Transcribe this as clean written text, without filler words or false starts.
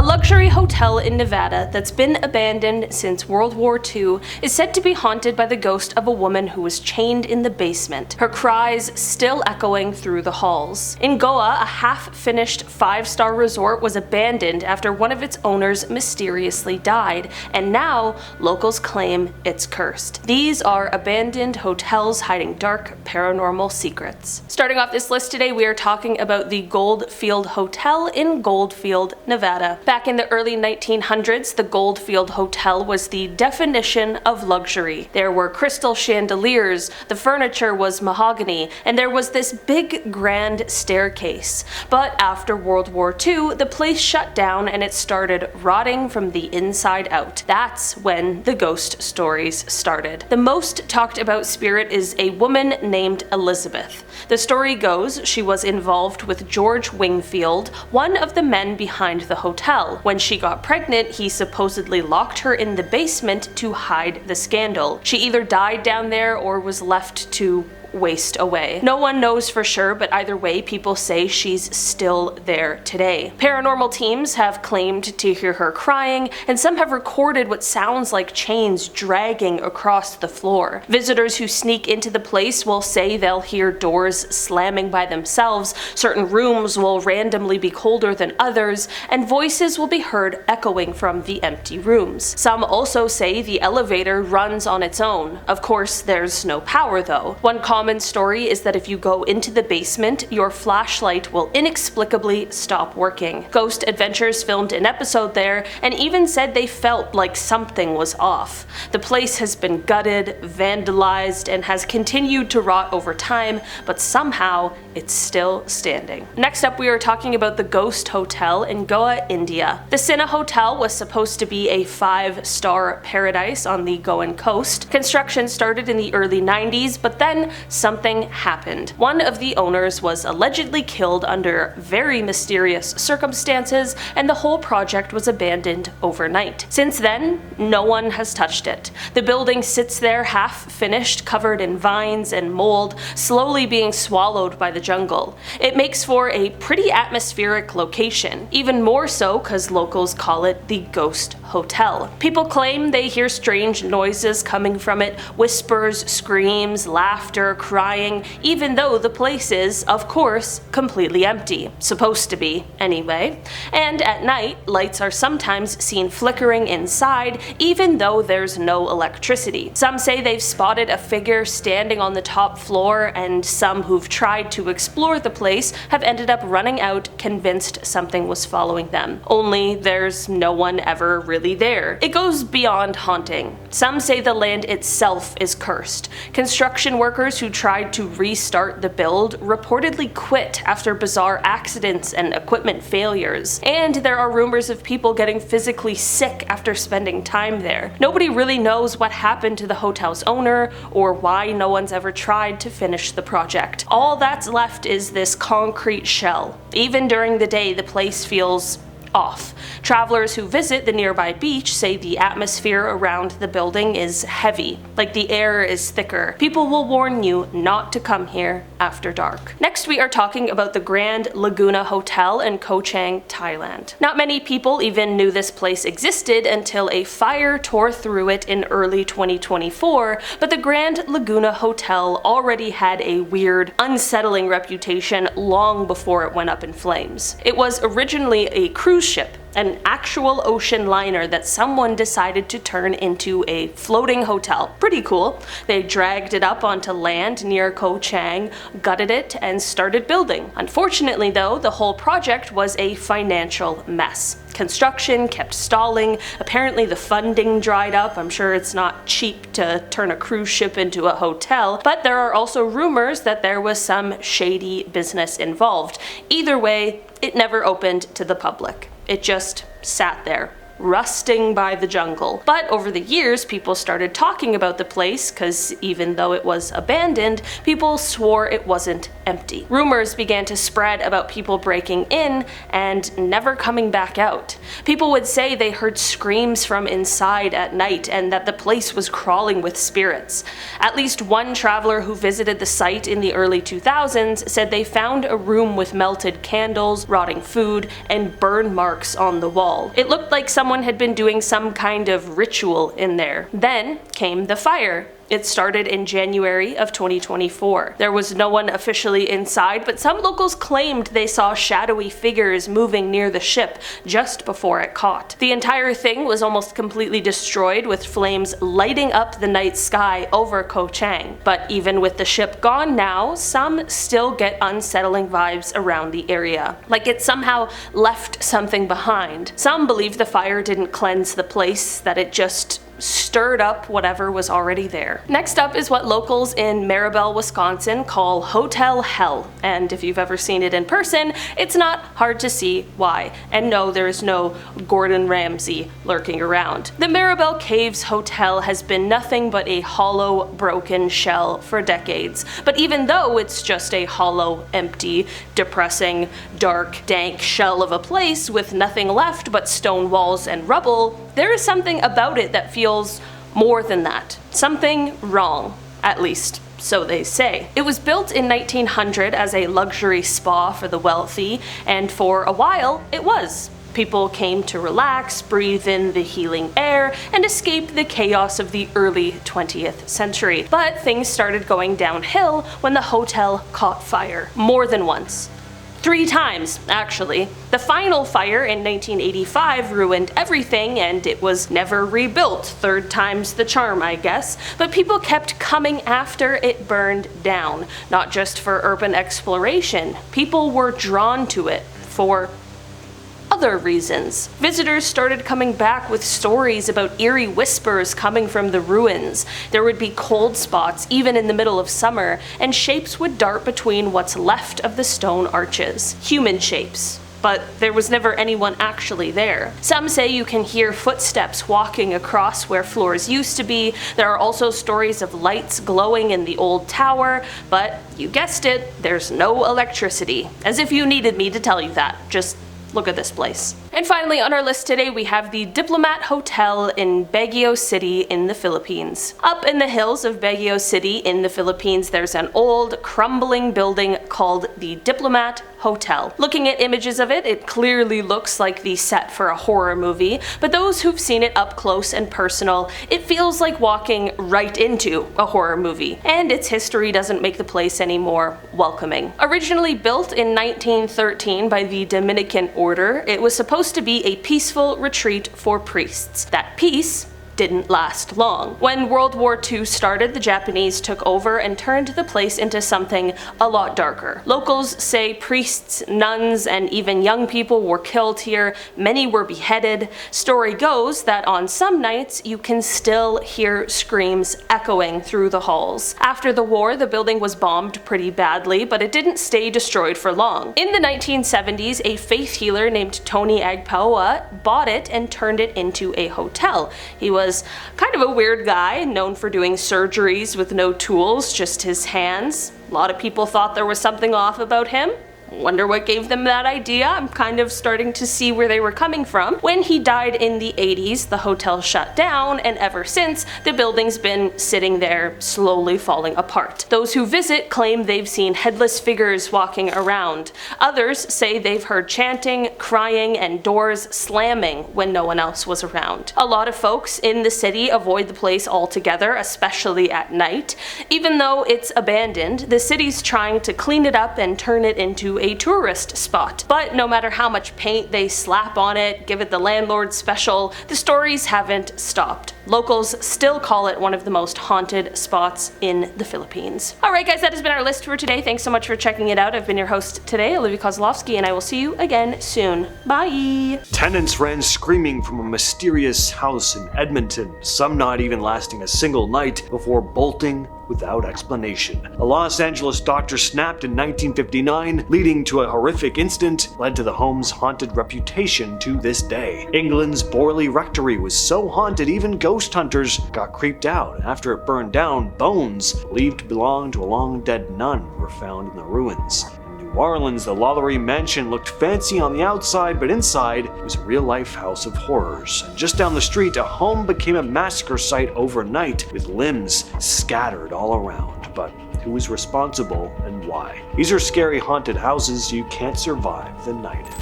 A luxury hotel in Nevada that's been abandoned since World War II is said to be haunted by the ghost of a woman who was chained in the basement, her cries still echoing through the halls. In Goa, a half-finished 5-star resort was abandoned after one of its owners mysteriously died, and now locals claim it's cursed. These are abandoned hotels hiding dark paranormal secrets. Starting off this list today, we are talking about the Goldfield Hotel in Goldfield, Nevada. Back in the early 1900s, the Goldfield Hotel was the definition of luxury. There were crystal chandeliers, the furniture was mahogany, and there was this big grand staircase. But after World War II, the place shut down and it started rotting from the inside out. That's when the ghost stories started. The most talked about spirit is a woman named Elizabeth. The story goes she was involved with George Wingfield, one of the men behind the hotel. When she got pregnant, he supposedly locked her in the basement to hide the scandal. She either died down there or was left to waste away. No one knows for sure, but either way, people say she's still there today. Paranormal teams have claimed to hear her crying, and some have recorded what sounds like chains dragging across the floor. Visitors who sneak into the place will say they'll hear doors slamming by themselves, certain rooms will randomly be colder than others, and voices will be heard echoing from the empty rooms. Some also say the elevator runs on its own. Of course, there's no power though. One common story is that if you go into the basement, your flashlight will inexplicably stop working. Ghost Adventures filmed an episode there and even said they felt like something was off. The place has been gutted, vandalized, and has continued to rot over time, but somehow it's still standing. Next up, we are talking about the Ghost Hotel in Goa, India. The Sinha Hotel was supposed to be a 5-star paradise on the Goan coast. Construction started in the early 90s, but then something happened. One of the owners was allegedly killed under very mysterious circumstances, and the whole project was abandoned overnight. Since then, no one has touched it. The building sits there half-finished, covered in vines and mold, slowly being swallowed by the jungle. It makes for a pretty atmospheric location, even more so because locals call it the Ghost Hotel. People claim they hear strange noises coming from it, whispers, screams, laughter, crying, even though the place is, of course, completely empty. Supposed to be, anyway. And at night, lights are sometimes seen flickering inside, even though there's no electricity. Some say they've spotted a figure standing on the top floor, and some who've tried to explore the place have ended up running out, convinced something was following them. Only there's no one ever really there. It goes beyond haunting. Some say the land itself is cursed. Construction workers who tried to restart the build reportedly quit after bizarre accidents and equipment failures. And there are rumors of people getting physically sick after spending time there. Nobody really knows what happened to the hotel's owner or why no one's ever tried to finish the project. All that's left is this concrete shell. Even during the day, the place feels off. Travelers who visit the nearby beach say the atmosphere around the building is heavy, like the air is thicker. People will warn you not to come here after dark. Next, we are talking about the Grand Laguna Hotel in Koh Chang, Thailand. Not many people even knew this place existed until a fire tore through it in early 2024, but the Grand Laguna Hotel already had a weird, unsettling reputation long before it went up in flames. It was originally a cruise ship, an actual ocean liner that someone decided to turn into a floating hotel. Pretty cool. They dragged it up onto land near Koh Chang, gutted it, and started building. Unfortunately though, the whole project was a financial mess. Construction kept stalling, apparently the funding dried up. I'm sure it's not cheap to turn a cruise ship into a hotel, but there are also rumors that there was some shady business involved. Either way, it never opened to the public. It just sat there, rusting by the jungle. But over the years, people started talking about the place because even though it was abandoned, people swore it wasn't empty. Rumors began to spread about people breaking in and never coming back out. People would say they heard screams from inside at night and that the place was crawling with spirits. At least one traveler who visited the site in the early 2000s said they found a room with melted candles, rotting food, and burn marks on the wall. It looked like someone had been doing some kind of ritual in there. Then came the fire. It started in January of 2024. There was no one officially inside, but some locals claimed they saw shadowy figures moving near the ship just before it caught. The entire thing was almost completely destroyed, with flames lighting up the night sky over Ko Chang. But even with the ship gone now, some still get unsettling vibes around the area, like it somehow left something behind. Some believe the fire didn't cleanse the place, that it just stirred up whatever was already there. Next up is what locals in Maribel, Wisconsin call Hotel Hell, and if you've ever seen it in person, it's not hard to see why. And no, there is no Gordon Ramsay lurking around. The Maribel Caves Hotel has been nothing but a hollow, broken shell for decades. But even though it's just a hollow, empty, depressing, dark, dank shell of a place with nothing left but stone walls and rubble, there is something about it that feels more than that. Something wrong, at least so they say. It was built in 1900 as a luxury spa for the wealthy, and for a while it was. People came to relax, breathe in the healing air, and escape the chaos of the early 20th century. But things started going downhill when the hotel caught fire. More than once. 3 times, actually. The final fire in 1985 ruined everything and it was never rebuilt. 3rd time's the charm, I guess. But people kept coming after it burned down. Not just for urban exploration. People were drawn to it for other reasons. Visitors started coming back with stories about eerie whispers coming from the ruins. There would be cold spots even in the middle of summer, and shapes would dart between what's left of the stone arches. Human shapes. But there was never anyone actually there. Some say you can hear footsteps walking across where floors used to be. There are also stories of lights glowing in the old tower, but you guessed it, there's no electricity. As if you needed me to tell you that. Just look at this place. And finally on our list today we have the Diplomat Hotel in Baguio City in the Philippines. Up in the hills of Baguio City in the Philippines there's an old, crumbling building called the Diplomat Hotel. Looking at images of it, it clearly looks like the set for a horror movie, but those who've seen it up close and personal, it feels like walking right into a horror movie. And its history doesn't make the place any more welcoming. Originally built in 1913 by the Dominican Order, it was supposed to be a peaceful retreat for priests. That peace didn't last long. When World War II started, the Japanese took over and turned the place into something a lot darker. Locals say priests, nuns, and even young people were killed here. Many were beheaded. Story goes that on some nights you can still hear screams echoing through the halls. After the war, the building was bombed pretty badly, but it didn't stay destroyed for long. In the 1970s, a faith healer named Tony Agpaoa bought it and turned it into a hotel. He was kind of a weird guy, known for doing surgeries with no tools, just his hands. A lot of people thought there was something off about him. Wonder what gave them that idea. I'm kind of starting to see where they were coming from. When he died in the 80s, the hotel shut down, and ever since, the building's been sitting there, slowly falling apart. Those who visit claim they've seen headless figures walking around. Others say they've heard chanting, crying, and doors slamming when no one else was around. A lot of folks in the city avoid the place altogether, especially at night. Even though it's abandoned, the city's trying to clean it up and turn it into a tourist spot. But no matter how much paint they slap on it, give it the landlord special, the stories haven't stopped. Locals still call it one of the most haunted spots in the Philippines. Alright guys, that has been our list for today. Thanks so much for checking it out. I've been your host today, Olivia Kozlowski, and I will see you again soon. Bye! Tenants ran screaming from a mysterious house in Edmonton, some not even lasting a single night before bolting without explanation. A Los Angeles doctor snapped in 1959, leading to a horrific incident led to the home's haunted reputation to this day. England's Borley Rectory was so haunted even ghost hunters got creeped out. After it burned down, bones believed to belong to a long-dead nun were found in the ruins. New Orleans, the Lalaurie Mansion looked fancy on the outside, but inside it was a real-life house of horrors. And just down the street, a home became a massacre site overnight, with limbs scattered all around. But who was responsible and why? These are scary haunted houses you can't survive the night in.